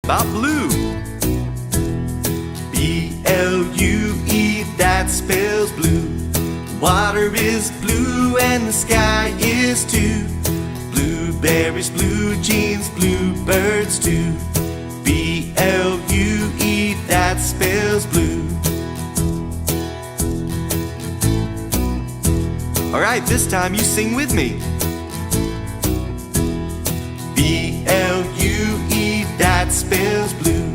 about blue. B-L-U-E, that spells blue. Water is blue and the sky is too. Blueberries, blue jeans, bluebirds too. B-L-U-E, that spells blue. Alright, this time you sing with me. B-L-U-E, that spells blue.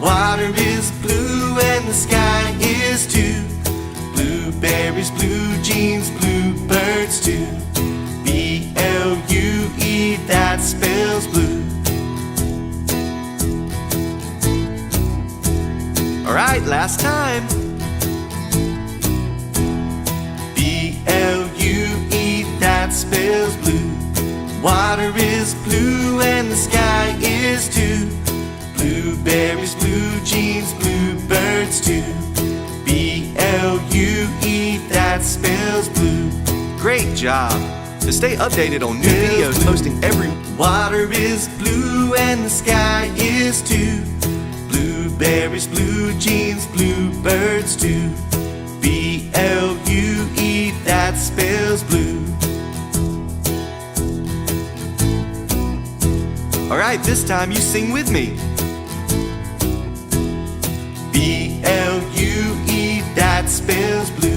Water is blue and the sky is too. Blueberries, blue jeans, bluebirds too. B-L-U-E, that spells blue. Alright, last time. B-L-U-E, that spells blue. Water is blue and the sky is too. Blueberries, blue jeans, bluebirds too. B-L-U-E, that spells blue. Great job! To stay updated on new videos posting every water is blue and the sky is too. Blueberries, blue jeans, bluebirds too. B-L-U-E, that spells blue. Alright, this time you sing with me. B-L-U-E, that spells blue.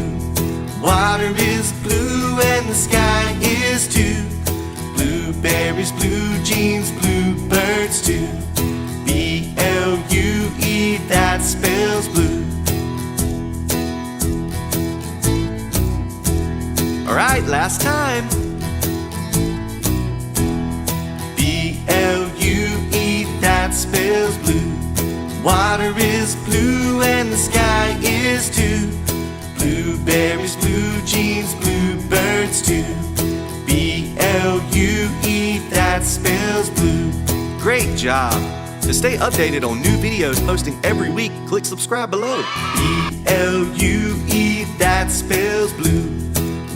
Water is blue and the sky is too. Blueberries, blue jeans, bluebirds too. B-L-U-E, that spells blue. Alright, last time. B-L-U-E, that spells blue. Water is blue and the sky is too. Blueberries, blue jeans, bluebirds too. B-L-U-E, that spells blue. Great job! To stay updated on new videos posting every week, click subscribe below. B-L-U-E, that spells blue.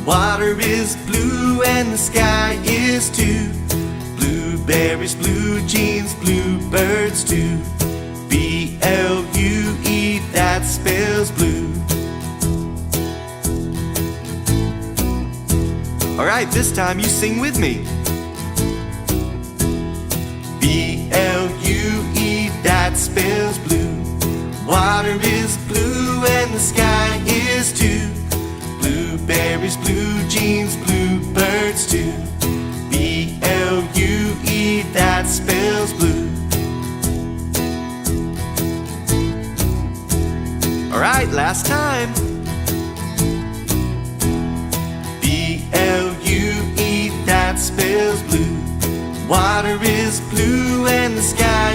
Water is blue and the sky is too. Blueberries, blue jeans, bluebirds too. B-L-U-E, that spells blue. Alright, this time you sing with me. B-L-U-E, that spells blue. Water is blue and the sky is too. Blueberries, blue jeans, bluebirds too. B-L-U-E, that spells blue. Alright, last time. B-L-U-E, that spells blue. Water is blue and the sky